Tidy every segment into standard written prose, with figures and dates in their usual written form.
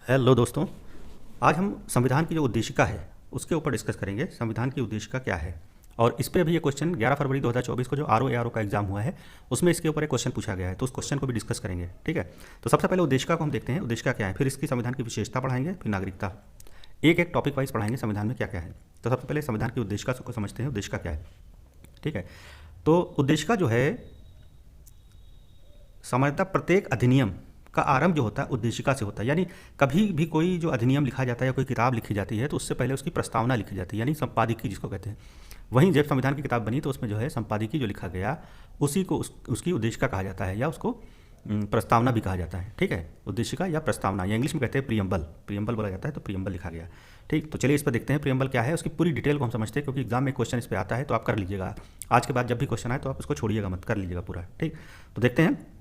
Hello दोस्तों। आज हम संविधान की जो उद्देशिका है उसके ऊपर डिस्कस करेंगे। संविधान की उद्देशिका क्या है, और इस पे अभी ये क्वेश्चन 11 फरवरी 2024 को जो आर का एग्जाम हुआ है उसमें इसके ऊपर एक क्वेश्चन पूछा गया है, तो उस क्वेश्चन को भी डिस्कस करेंगे। ठीक है, तो सबसे पहले उद्देशिका को हम देखते हैं, उद्देशिका क्या है, फिर इसकी संविधान की विशेषता पढ़ाएंगे, फिर नागरिकता, एक एक टॉपिक वाइज पढ़ाएंगे संविधान में क्या क्या है। तो सबसे पहले संविधान की उद्देशिका को समझते हैं, उद्देशिका क्या है। ठीक है, तो उद्देशिका जो है, सामान्यतः प्रत्येक अधिनियम का आरंभ जो होता है उद्देशिका से होता है। यानी कभी भी कोई जो अधिनियम लिखा जाता है या कोई किताब लिखी जाती है तो उससे पहले उसकी प्रस्तावना लिखी जाती है, यानी संपादिकी जिसको कहते हैं। वहीं जब संविधान की किताब बनी तो उसमें जो है संपादिकी जो लिखा गया उसी को उसकी उद्देशिका कहा जाता है, या उसको प्रस्तावना भी कहा जाता है। ठीक है, उद्देशिका या प्रस्तावना, या इंग्लिश में कहते हैं प्रियम्बल, प्रियम्बल बोला जाता है, तो प्रियम्बल लिखा गया। ठीक, तो चलिए इस पर देखते हैं प्रियम्बल क्या है, उसकी पूरी डिटेल को हम समझते हैं, क्योंकि एग्जाम में क्वेश्चन इस पर आता है तो आप कर लीजिएगा। आज के बाद जब भी क्वेश्चन आए तो आप उसको छोड़िएगा मत, कर लीजिएगा पूरा। ठीक, तो देखते हैं।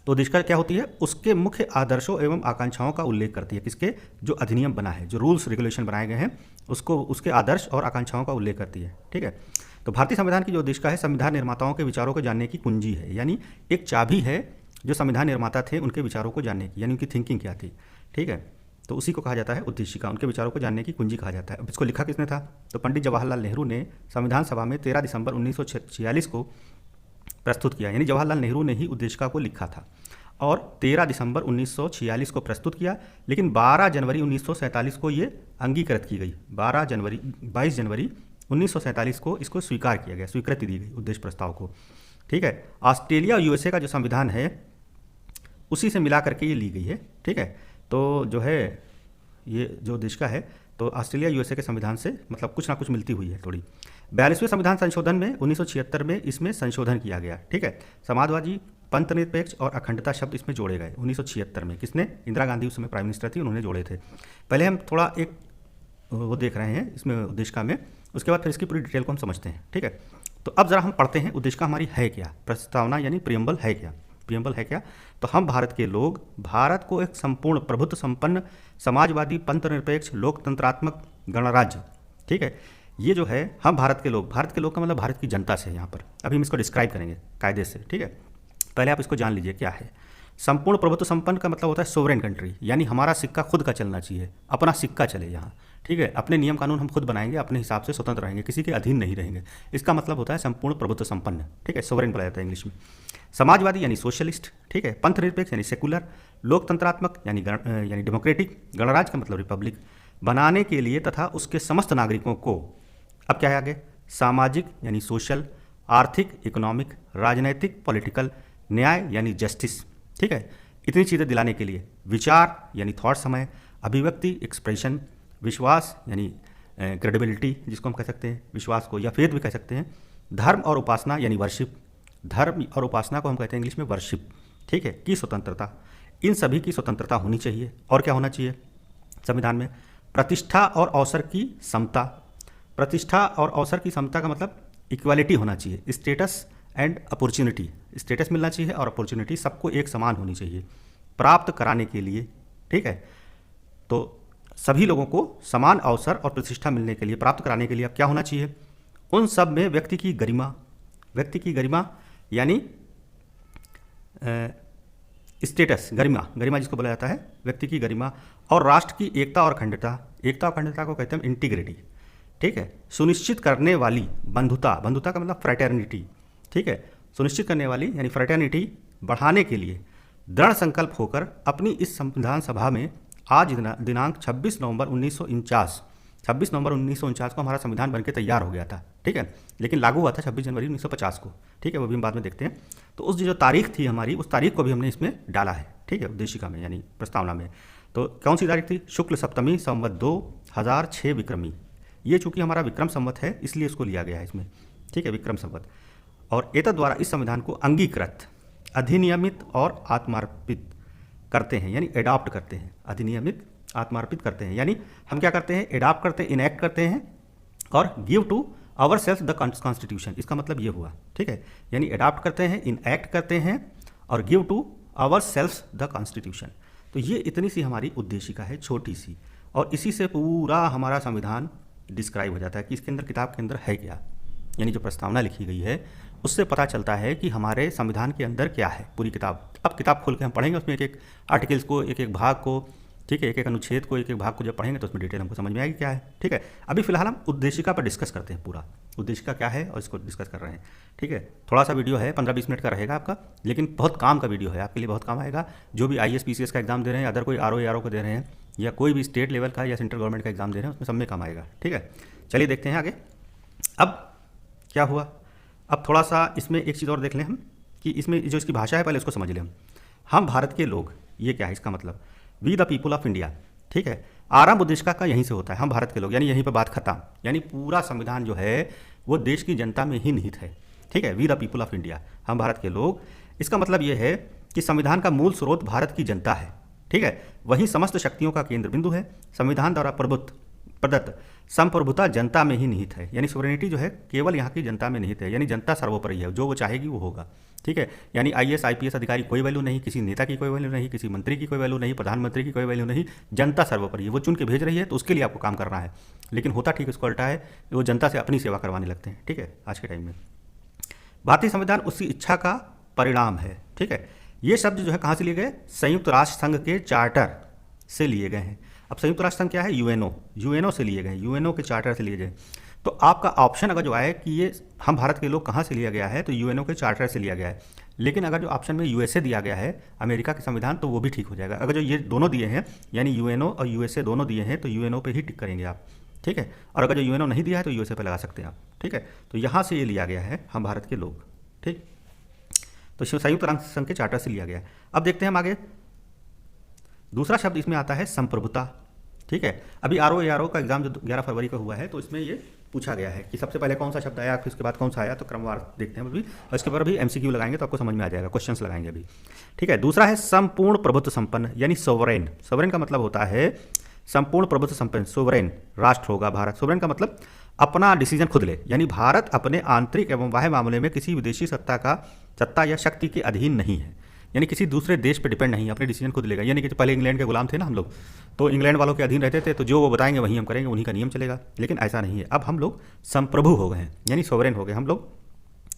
तो उद्देशिका क्या होती है, उसके मुख्य आदर्शों एवं आकांक्षाओं का उल्लेख करती है। किसके, जो अधिनियम बना है, जो रूल्स रेगुलेशन बनाए गए हैं उसको, उसके आदर्श और आकांक्षाओं का उल्लेख करती है। ठीक है, तो भारतीय संविधान की जो उद्देशिका है, संविधान निर्माताओं के विचारों को जानने की कुंजी है, यानी एक चाबी है जो संविधान निर्माता थे उनके विचारों को जानने की, यानी उनकी थिंकिंग क्या थी। ठीक है, तो उसी को कहा जाता है उद्देशिका, उनके विचारों को जानने की कुंजी कहा जाता है। अब इसको लिखा किसने था, तो पंडित जवाहरलाल नेहरू ने संविधान सभा में 13 दिसंबर 1946 को प्रस्तुत किया, यानी जवाहरलाल नेहरू ने ही उद्देशिका को लिखा था और 13 दिसंबर 1946 को प्रस्तुत किया, लेकिन 12 जनवरी 1947 को ये अंगीकृत की गई। 22 जनवरी 1947 को इसको स्वीकार किया गया, स्वीकृति दी गई उद्देश्य प्रस्ताव को। ठीक है, ऑस्ट्रेलिया और यूएसए का जो संविधान है उसी से मिला करके ये ली गई है। ठीक है, तो जो है ये जो उद्देशिका है तो ऑस्ट्रेलिया यूएसए के संविधान से मतलब कुछ ना कुछ मिलती हुई है थोड़ी। 42वें संविधान संशोधन में 1976 में इसमें संशोधन किया गया। ठीक है, समाजवादी, पंथ निरपेक्ष और अखंडता शब्द इसमें जोड़े गए 1976 में। किसने, इंदिरा गांधी उस समय प्राइम मिनिस्टर थी, उन्होंने जोड़े थे। पहले हम थोड़ा एक वो देख रहे हैं इसमें उद्देशिका में, उसके बाद फिर इसकी पूरी डिटेल को हम समझते हैं। ठीक है, तो अब जरा हम पढ़ते हैं उद्देशिका हमारी है क्या, प्रस्तावना यानी प्रियम्बल है क्या। प्रियम्बल है क्या, तो हम भारत के लोग भारत को एक संपूर्ण प्रभुत्व संपन्न समाजवादी पंथ निरपेक्ष लोकतंत्रात्मक गणराज्य। ठीक है, ये जो है हम भारत के लोग का मतलब भारत की जनता से है यहाँ पर। अभी हम इसको डिस्क्राइब करेंगे कायदे से। ठीक है, पहले आप इसको जान लीजिए क्या है। संपूर्ण प्रभुत्व संपन्न का मतलब होता है सोवरेन कंट्री, यानी हमारा सिक्का खुद का चलना चाहिए, अपना सिक्का चले यहाँ। ठीक है, अपने नियम कानून हम खुद बनाएंगे, अपने हिसाब से स्वतंत्र रहेंगे, किसी के अधीन नहीं रहेंगे। इसका मतलब होता है संपूर्ण प्रभुत्व संपन्न। ठीक है, सोवरेन बोला जाता है इंग्लिश में। समाजवादी यानी सोशलिस्ट। ठीक है, पंथ निरपेक्ष यानी सेकुलर, लोकतंत्रात्मक यानी डेमोक्रेटिक, गणराज्य का मतलब रिपब्लिक बनाने के लिए तथा उसके समस्त नागरिकों को, अब क्या है आगे, सामाजिक यानी सोशल, आर्थिक इकोनॉमिक, राजनैतिक पॉलिटिकल, न्याय यानी जस्टिस। ठीक है, इतनी चीज़ें दिलाने के लिए, विचार यानी थॉट समय, अभिव्यक्ति एक्सप्रेशन, विश्वास यानी क्रेडिबिलिटी जिसको हम कह सकते हैं विश्वास को, या फेथ भी कह सकते हैं, धर्म और उपासना यानी वर्शिप, धर्म और उपासना को हम कहते हैं इंग्लिश में वर्शिप। ठीक है, की स्वतंत्रता, इन सभी की स्वतंत्रता होनी चाहिए। और क्या होना चाहिए संविधान में, प्रतिष्ठा और अवसर की समता। प्रतिष्ठा और अवसर की समता का मतलब इक्वालिटी होना चाहिए, स्टेटस एंड अपॉर्चुनिटी, स्टेटस मिलना चाहिए और अपॉर्चुनिटी सबको एक समान होनी चाहिए प्राप्त कराने के लिए। ठीक है, तो सभी लोगों को समान अवसर और प्रतिष्ठा मिलने के लिए, प्राप्त कराने के लिए अब क्या होना चाहिए, उन सब में व्यक्ति की गरिमा, व्यक्ति की गरिमा यानी स्टेटस, गरिमा, गरिमा जिसको बोला जाता है व्यक्ति की गरिमा, और राष्ट्र की एकता और अखंडता, एकता और अखंडता को कहते हैं इंटीग्रिटी। ठीक है, सुनिश्चित करने वाली बंधुता, बंधुता का मतलब फ्रेटर्निटी। ठीक है, सुनिश्चित करने वाली यानी फ्रेटर्निटी बढ़ाने के लिए दृढ़ संकल्प होकर अपनी इस संविधान सभा में आज दिनांक 26 नवंबर 1949 को हमारा संविधान बनके तैयार हो गया था। ठीक है, लेकिन लागू हुआ था 26 जनवरी 1950 को। ठीक है, वो भी हम बाद में देखते हैं। तो उस जो तारीख थी हमारी, उस तारीख को भी हमने इसमें डाला है। ठीक है, उद्देशिका में यानी प्रस्तावना में। तो कौन सी तारीख थी, शुक्ल सप्तमी संवत 2006 विक्रमी। ये चूंकि हमारा विक्रम संवत है इसलिए इसको लिया गया है इसमें। ठीक है, विक्रम संवत। और एतद द्वारा इस संविधान को अंगीकृत, अधिनियमित और आत्मार्पित करते हैं, यानी एडॉप्ट करते हैं। अधिनियमित, आत्मार्पित करते हैं, यानी हम क्या करते हैं, एडॉप्ट करते हैं, इनैक्ट करते हैं, और give to our self the constitution. इसका मतलब ये हुआ। ठीक है, यानी एडॉप्ट करते हैं, इनएक्ट करते हैं और give to our self the constitution. तो ये इतनी सी हमारी उद्देशिका है, छोटी सी, और इसी से पूरा हमारा संविधान डिस्क्राइब हो जाता है कि इसके अंदर, किताब के अंदर है क्या, यानी जो प्रस्तावना लिखी गई है उससे पता चलता है कि हमारे संविधान के अंदर क्या है पूरी किताब। अब किताब खोल के हम पढ़ेंगे, उसमें एक एक आर्टिकल्स को, एक एक भाग को, ठीक है, एक एक अनुच्छेद को, एक एक भाग को जब पढ़ेंगे तो उसमें डिटेल हमको समझ में आएगी क्या है। ठीक है, अभी फिलहाल हम उद्देशिका पर डिस्कस करते हैं, पूरा उद्देशिका क्या है और इसको डिस्कस कर रहे हैं। ठीक है, थोड़ा सा वीडियो है, 15-20 मिनट का रहेगा आपका, लेकिन बहुत काम का वीडियो है, आपके लिए बहुत काम आएगा। जो भी IAS PCS का एग्जाम दे रहे हैं, अदर कोई RO को दे रहे हैं, या कोई भी स्टेट लेवल का या सेंट्रल गवर्नमेंट का एग्जाम दे रहे हैं, उसमें सब में काम आएगा। ठीक है, चलिए देखते हैं आगे। अब क्या हुआ, अब थोड़ा सा इसमें एक चीज़ और देख लें हम कि इसमें जो इसकी भाषा है पहले उसको समझ लें हम भारत के लोग, ये क्या है इसका मतलब, we the people of India. ठीक है, आरंभ उद्देशिका का यहीं से होता है, हम भारत के लोग, यानी यहीं पर बात खत्म, यानी पूरा संविधान जो है वो देश की जनता में ही निहित है। ठीक है, we the people of India, हम भारत के लोग, इसका मतलब ये है कि संविधान का मूल स्रोत भारत की जनता है। ठीक है, वहीं समस्त शक्तियों का केंद्र बिंदु है। संविधान द्वारा प्रदत्त संप्रभुता जनता में ही निहित है, यानी सोवरेनिटी जो है केवल यहाँ की जनता में निहित है, यानी जनता सर्वोपरि है, जो वो चाहेगी वो होगा। ठीक है, यानी IAS IPS अधिकारी कोई वैल्यू नहीं, किसी नेता की कोई वैल्यू नहीं, किसी मंत्री की कोई वैल्यू नहीं, प्रधानमंत्री की कोई वैल्यू नहीं, जनता सर्वोपरि है। वो चुन के भेज रही है तो उसके लिए आपको काम करना है, लेकिन होता ठीक उसको उल्टा है, वो जनता से अपनी सेवा करवाने लगते हैं। ठीक है, आज के टाइम में भारतीय संविधान उसकी इच्छा का परिणाम है। ठीक है, ये शब्द जो है कहाँ से लिए गए, संयुक्त राष्ट्र संघ के चार्टर से लिए गए हैं। अब संयुक्त राष्ट्र संघ क्या है, यूएनओ से लिए गए, यूएनओ के चार्टर से लिए गए। तो आपका ऑप्शन अगर जो आए कि ये हम भारत के लोग कहाँ से लिया गया है, तो यूएनओ के चार्टर से लिया गया है। लेकिन अगर जो ऑप्शन में USA दिया गया है, अमेरिका के संविधान, तो वो भी ठीक हो जाएगा। अगर जो ये दोनों दिए हैं, यानी यूएनओ और USA दोनों दिए हैं, तो यूएनओ पे ही टिक करेंगे आप। ठीक है, और अगर जो यूएनओ नहीं दिया है तो USA पे लगा सकते हैं आप। ठीक है, तो यहाँ से ये लिया गया है, हम भारत के लोग। ठीक, तो संयुक्त राष्ट्र संघ के चार्टर से लिया गया है। अब देखते हैं हम आगे, दूसरा शब्द इसमें आता है संप्रभुता। ठीक है, अभी RO का एग्जाम जो 11 फरवरी का हुआ है, तो इसमें ये पूछा गया है कि सबसे पहले कौन सा शब्द आया, फिर उसके बाद कौन सा आया, तो क्रमवार देखते हैं अभी, और इसके ऊपर भी MCQ लगाएंगे तो आपको समझ में आ जाएगा, क्वेश्चंस लगाएंगे अभी। ठीक है, दूसरा है संपूर्ण प्रभुत्व संपन्न, यानी सोवरेन। सोवरेन का मतलब होता है संपूर्ण प्रभुत्व संपन्न, सोवरेन राष्ट्र होगा भारत। सोवरेन का मतलब अपना डिसीजन खुद ले, यानी भारत अपने आंतरिक एवं बाह्य मामले में किसी विदेशी सत्ता या शक्ति के अधीन नहीं है, यानी किसी दूसरे देश पर डिपेंड नहीं है, अपने डिसीजन खुद लेगा। यानी कि पहले इंग्लैंड के गुलाम थे ना हम लोग, तो इंग्लैंड वालों के अधीन रहते थे, तो जो वो बताएंगे वही हम करेंगे, उन्हीं का नियम चलेगा। लेकिन ऐसा नहीं है, अब हम लोग संप्रभु हो गए हैं, यानी सोवरेन हो गए, हम लोग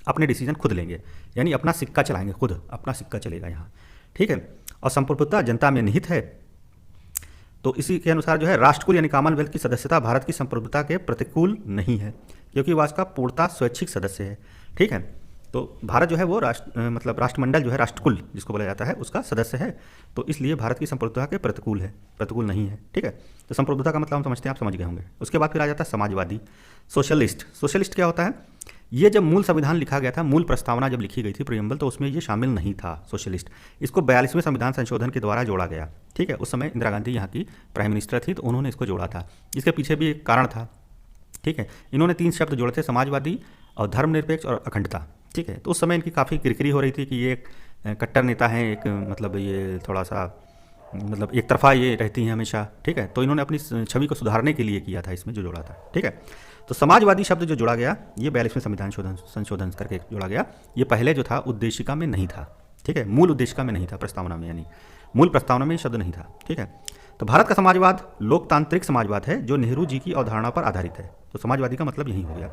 अपने डिसीजन खुद लेंगे, यानी अपना सिक्का चलाएंगे, खुद अपना सिक्का चलेगा यहाँ। ठीक है, और संप्रभुता जनता में निहित है। तो इसी के अनुसार जो है राष्ट्रकुल यानी कॉमनवेल्थ की सदस्यता भारत की संप्रभुता के प्रतिकूल नहीं है, क्योंकि वह इसका पूर्णतः स्वैच्छिक सदस्य है। ठीक है, तो भारत जो है वो राष्ट्रमंडल जो है, राष्ट्रकुल जिसको बोला जाता है, उसका सदस्य है, तो इसलिए भारत की संप्रभुता के प्रतिकूल है, प्रतिकूल नहीं है। ठीक है, तो संप्रभुता का मतलब हम समझते हैं, आप समझ गए होंगे। उसके बाद फिर आ जाता है समाजवादी, सोशलिस्ट। सोशलिस्ट क्या होता है, ये जब मूल संविधान लिखा गया था, मूल प्रस्तावना जब लिखी गई थी प्रियम्बल, तो उसमें ये शामिल नहीं था सोशलिस्ट। इसको 42वें संविधान संशोधन के द्वारा जोड़ा गया। ठीक है, उस समय इंदिरा गांधी यहाँ की प्राइम मिनिस्टर थी, तो उन्होंने इसको जोड़ा था। इसके पीछे भी एक कारण था। ठीक है, इन्होंने 3 शब्द जोड़े थे, समाजवादी और धर्मनिरपेक्ष और अखंडता। ठीक है, तो उस समय इनकी काफ़ी किरकिरी हो रही थी कि ये एक कट्टर नेता हैं, एक मतलब ये थोड़ा सा मतलब एक तरफा ये रहती हैं हमेशा। ठीक है, तो इन्होंने अपनी छवि को सुधारने के लिए किया था, इसमें जो जोड़ा था। ठीक है, तो समाजवादी शब्द जो जोड़ा गया, ये 42वें संविधान संशोधन करके जोड़ा गया। ये पहले जो था उद्देशिका में नहीं था। ठीक है, मूल उद्देशिका में नहीं था, प्रस्तावना में, यानी मूल प्रस्तावना में शब्द नहीं था। ठीक है, तो भारत का समाजवाद लोकतांत्रिक समाजवाद है, जो नेहरू जी की अवधारणा पर आधारित है। तो समाजवादी का मतलब यही हो गया।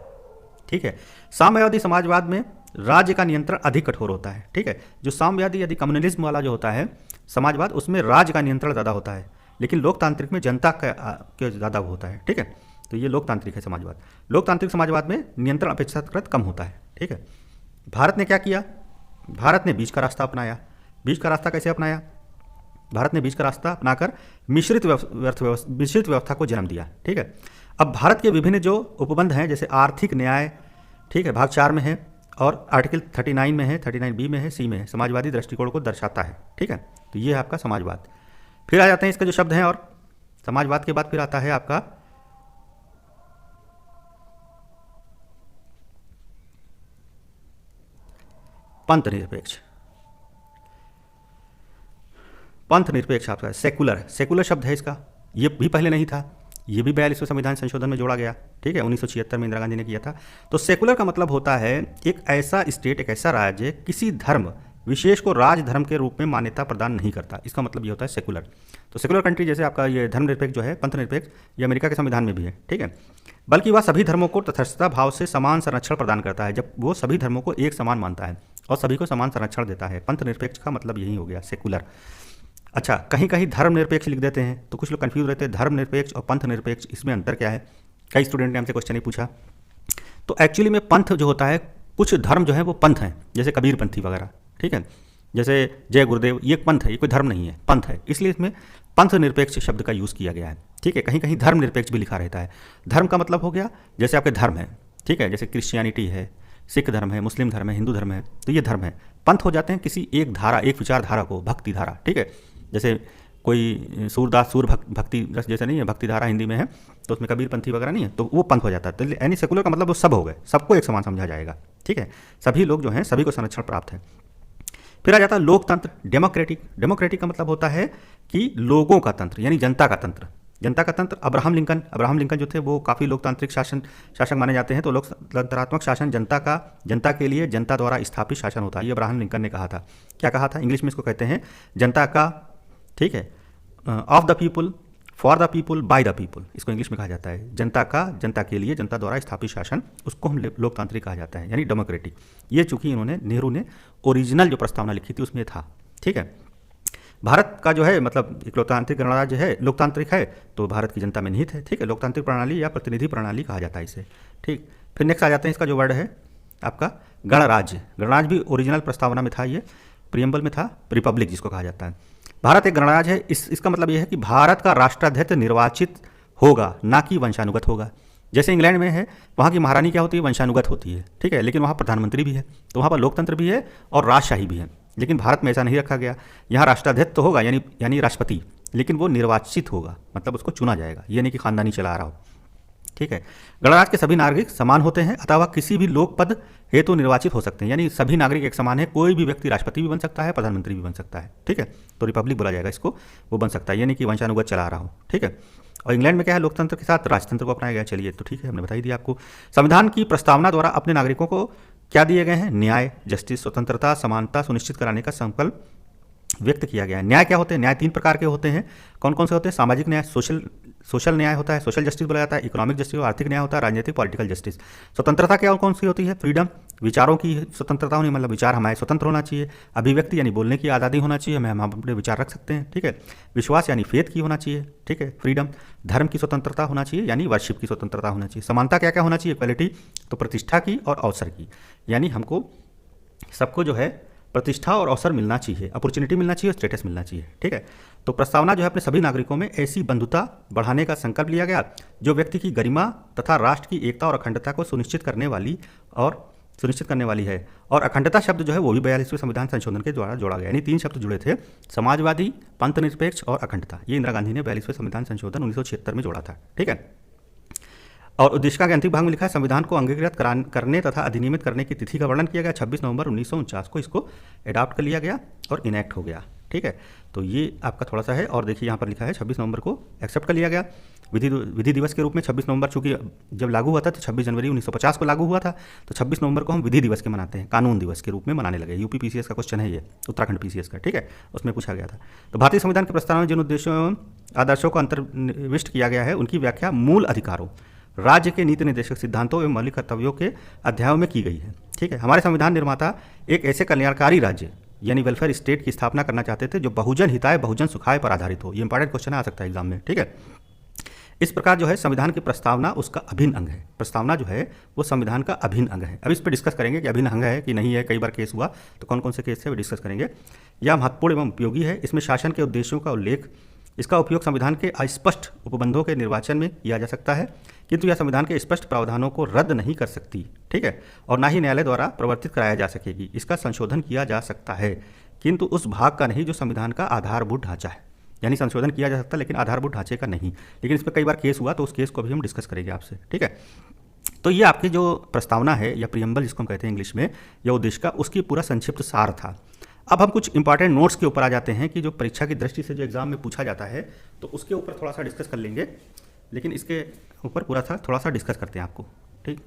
ठीक है, साम्यवादी समाजवाद में राज्य का नियंत्रण अधिक कठोर होता है। ठीक है, जो साम्यवादी यदि कम्युनलिज्म वाला जो होता है समाजवाद, उसमें राज्य का नियंत्रण ज़्यादा होता है, लेकिन लोकतांत्रिक में जनता का ज़्यादा होता है। ठीक है, तो ये लोकतांत्रिक है समाजवाद। लोकतांत्रिक समाजवाद में नियंत्रण अपेक्षाकृत कम होता है। ठीक है, भारत ने क्या किया, भारत ने बीच का रास्ता अपनाया। बीच का रास्ता कैसे अपनाया, भारत ने बीच का रास्ता अपनाकर मिश्रित व्यवस्था को जन्म दिया। ठीक है, अब भारत के विभिन्न जो उपबंध हैं, जैसे आर्थिक न्याय, ठीक है, भाग 4 में है, और आर्टिकल 39 में है, 39B में है, C में है, समाजवादी दृष्टिकोण को दर्शाता है। ठीक है, तो ये है आपका समाजवाद। फिर आ जाते हैं इसके जो शब्द हैं, और समाजवाद के बाद फिर आता है आपका पंथ निरपेक्ष। पंथ निरपेक्ष आपका सेकुलर, सेकुलर शब्द है इसका, ये भी पहले नहीं था, ये भी 42वें संविधान संशोधन में जोड़ा गया। ठीक है, 1976 में इंदिरा गांधी ने किया था। तो सेकुलर का मतलब होता है एक ऐसा स्टेट, एक ऐसा राज्य किसी धर्म विशेष को राज धर्म के रूप में मान्यता प्रदान नहीं करता, इसका मतलब ये होता है सेकुलर। तो सेकुलर कंट्री जैसे आपका ये धर्मनिरपेक्ष जो है, पंथ निरपेक्ष, ये अमेरिका के संविधान में भी है। ठीक है, बल्कि वह सभी धर्मों को तटस्थता भाव से समान संरक्षण प्रदान करता है, जब वो सभी धर्मों को एक समान मानता है और सभी को समान संरक्षण देता है। पंथ निरपेक्ष का मतलब यही हो गया सेकुलर। अच्छा, कहीं कहीं धर्मनिरपेक्ष लिख देते हैं, तो कुछ लोग कन्फ्यूज रहते हैं धर्मनिरपेक्ष और पंथ निरपेक्ष, इसमें अंतर क्या है। कई स्टूडेंट ने हमसे क्वेश्चन ही पूछा। तो एक्चुअली में पंथ जो होता है, कुछ धर्म जो है वो पंथ हैं, जैसे कबीर पंथी वगैरह, ठीक है, जैसे जय गुरुदेव, ये पंथ है, ये कोई धर्म नहीं है, पंथ है, इसलिए इसमें पंथ निरपेक्ष शब्द का यूज़ किया गया है। ठीक है, कहीं कहीं धर्म निरपेक्ष भी लिखा रहता है। धर्म का मतलब हो गया जैसे आपके धर्म है, ठीक है, जैसे क्रिश्चियनिटी है, सिख धर्म है, मुस्लिम धर्म है, हिंदू धर्म है, तो ये धर्म है। पंथ हो जाते हैं किसी एक धारा, एक विचारधारा को, भक्ति धारा, ठीक है, जैसे कोई सूरदास सूर भक्ति रस जैसे नहीं है, भक्ति धारा हिंदी में है, तो उसमें कबीर पंथी वगैरह नहीं है, तो वो पंथ हो जाता है। तो यानी सेकुलर का मतलब वो सब हो गए, सबको एक समान समझा जाएगा, ठीक है, सभी लोग जो हैं सभी को संरक्षण प्राप्त है। फिर आ जाता है लोकतंत्र, डेमोक्रेटिक। डेमोक्रेटिक का मतलब होता है कि लोगों का तंत्र, यानी जनता का तंत्र। जनता का तंत्र, अब्राहम लिंकन जो थे वो काफ़ी लोकतांत्रिक शासक माने जाते हैं। तो लोकतंत्रात्मक शासन जनता के लिए जनता द्वारा स्थापित शासन होता है, ये अब्राहम लिंकन ने कहा था। क्या कहा था? इंग्लिश में इसको कहते हैं जनता का, ठीक है, of the people, for the people, by the people, इसको इंग्लिश में कहा जाता है। जनता का, जनता के लिए, जनता द्वारा स्थापित शासन, उसको हम लोकतांत्रिक कहा जाता है, यानी डेमोक्रेटिक। ये चूंकि नेहरू ने ओरिजिनल जो प्रस्तावना लिखी थी उसमें था, ठीक है। भारत का जो है मतलब एक लोकतांत्रिक गणराज्य है, लोकतांत्रिक है, तो भारत की जनता में निहित है, ठीक है। लोकतांत्रिक प्रणाली या प्रतिनिधि प्रणाली कहा जाता है इसे, ठीक। फिर नेक्स्ट आ जाते हैं, इसका जो वर्ड है आपका गणराज्य। गणराज्य भी ओरिजिनल प्रस्तावना में था, ये प्रियम्बल में था, रिपब्लिक जिसको कहा जाता है। भारत एक गणराज्य है, इसका मतलब यह है कि भारत का राष्ट्राध्यक्ष निर्वाचित होगा, ना कि वंशानुगत होगा। जैसे इंग्लैंड में है, वहाँ की महारानी क्या होती है? वंशानुगत होती है, ठीक है, लेकिन वहाँ प्रधानमंत्री भी है, तो वहाँ पर लोकतंत्र भी है और राजशाही भी है। लेकिन भारत में ऐसा नहीं रखा गया। यहाँ राष्ट्राध्यक्ष तो होगा, यानी राष्ट्रपति, लेकिन वो निर्वाचित होगा, मतलब उसको चुना जाएगा, ये नहीं कि खानदानी चला आ रहा हो, ठीक है। गणराज्य के सभी नागरिक समान होते हैं, अथवा किसी भी लोक पद हेतु निर्वाचित हो सकते हैं, यानी सभी नागरिक एक समान है, कोई भी व्यक्ति राष्ट्रपति भी बन सकता है, प्रधानमंत्री भी बन सकता है, ठीक है। तो रिपब्लिक बोला जाएगा इसको, वो बन सकता है, यानी कि वंशानुगत चला आ रहा हो, ठीक है। और इंग्लैंड में क्या है? लोकतंत्र के साथ राजतंत्र को अपनाया गया। चलिए, तो ठीक है, हमने बता ही दिया आपको। संविधान की प्रस्तावना द्वारा अपने नागरिकों को क्या दिए गए हैं? न्याय, जस्टिस, स्वतंत्रता, समानता सुनिश्चित कराने का संकल्प व्यक्त किया गया है। न्याय क्या होते हैं? न्याय 3 प्रकार के होते हैं। कौन कौन से होते हैं? सामाजिक न्याय, सोशल न्याय होता है, सोशल जस्टिस बोला जाता है, इकोनॉमिक जस्टिस, आर्थिक न्याय होता है, राजनीतिक पॉलिटिकल जस्टिस। स्वतंत्रता क्या और कौन सी होती है? फ्रीडम, विचारों की स्वतंत्रता होनी, मतलब विचार हमारे स्वतंत्र होना चाहिए। अभिव्यक्ति यानी बोलने की आज़ादी होना चाहिए, हम अपने विचार रख सकते हैं, ठीक है। विश्वास यानी फेथ की होना चाहिए, ठीक है, फ्रीडम। धर्म की स्वतंत्रता होना चाहिए, यानी वर्शिप की स्वतंत्रता होना चाहिए। समानता क्या क्या होना चाहिए? इक्वालिटी, तो प्रतिष्ठा की और अवसर की, यानी हमको सबको जो है प्रतिष्ठा और अवसर मिलना चाहिए, अपॉर्चुनिटी मिलना चाहिए, स्टेटस मिलना चाहिए, ठीक है। तो प्रस्तावना जो है अपने सभी नागरिकों में ऐसी बंधुता बढ़ाने का संकल्प लिया गया जो व्यक्ति की गरिमा तथा राष्ट्र की एकता और अखंडता को सुनिश्चित करने वाली है। और अखंडता शब्द जो है वो भी 42वें संविधान संशोधन के द्वारा जोड़ा गया, यानी 3 शब्द जुड़े थे, समाजवादी, पंथ निरपेक्ष और अखंडता। ये इंदिरा गांधी ने 42वें संविधान संशोधन 1976 में जोड़ा था, ठीक है। और उद्देशिका के अंतिम भाग में लिखा है, संविधान को अंगीकृत करने तथा अधिनियमित करने की तिथि का वर्णन किया गया। 26 नवंबर 1949 को इसको एडॉप्ट कर लिया गया और इनैक्ट हो गया, ठीक है। तो ये आपका थोड़ा सा है, और देखिए यहाँ पर लिखा है 26 नवंबर को एक्सेप्ट कर लिया गया। विधि दिवस के रूप में 26 नवंबर, चूंकि जब लागू हुआ था तो 26 जनवरी 1950 को लागू हुआ था, तो 26 नवंबर को हम विधि दिवस के मनाते हैं, कानून दिवस के रूप में मनाने लगे। यूपी पीसीएस का क्वेश्चन है ये, उत्तराखंड पीसीएस का, ठीक है, उसमें पूछा गया था। तो भारतीय संविधान के प्रस्तावना में जिन उद्देश्यों एवं आदर्शों को अंतर्निविष्ट किया गया है, उनकी व्याख्या मूल अधिकारों, राज्य के नीति निर्देशक सिद्धांतों एवं मौलिक कर्तव्यों के अध्यायों में की गई है, ठीक है। हमारे संविधान निर्माता एक ऐसे कल्याणकारी राज्य यानी वेलफेयर स्टेट की स्थापना करना चाहते थे जो बहुजन हिताय बहुजन सुखाय पर आधारित हो। ये इंपॉर्टेंट क्वेश्चन आ सकता है एग्जाम में, ठीक है। इस प्रकार जो है संविधान की प्रस्तावना उसका अभिन्न अंग है। प्रस्तावना जो है वो संविधान का अभिन्न अंग है। अब इस पर डिस्कस करेंगे कि अभिन्न अंग है कि नहीं है, कई बार केस हुआ, तो कौन कौन से केस है वो डिस्कस करेंगे। यह महत्वपूर्ण एवं उपयोगी है। इसमें शासन के उद्देश्यों का उल्लेख, इसका उपयोग संविधान के अस्पष्ट उपबंधों के निर्वाचन में किया जा सकता है, किंतु यह संविधान के स्पष्ट प्रावधानों को रद्द नहीं कर सकती, ठीक है, और ना ही न्यायालय द्वारा प्रवर्तित कराया जा सकेगी। इसका संशोधन किया जा सकता है, किंतु उस भाग का नहीं जो संविधान का आधारभूत ढांचा है, यानी संशोधन किया जा सकता है लेकिन आधारभूत ढांचे का नहीं। लेकिन इस पर कई बार केस हुआ, तो उस केस को भी हम डिस्कस करेंगे आपसे, ठीक है। तो ये आपकी जो प्रस्तावना है या प्रियम्बल जिसको हम कहते हैं इंग्लिश में, या उद्देश्य का, उसकी पूरा संक्षिप्त सार था। अब हम कुछ इंपॉर्टेंट नोट्स के ऊपर आ जाते हैं कि जो परीक्षा की दृष्टि से जो एग्जाम में पूछा जाता है, तो उसके ऊपर थोड़ा सा डिस्कस कर लेंगे, लेकिन इसके ऊपर पूरा सा थोड़ा सा डिस्कस करते हैं आपको, ठीक।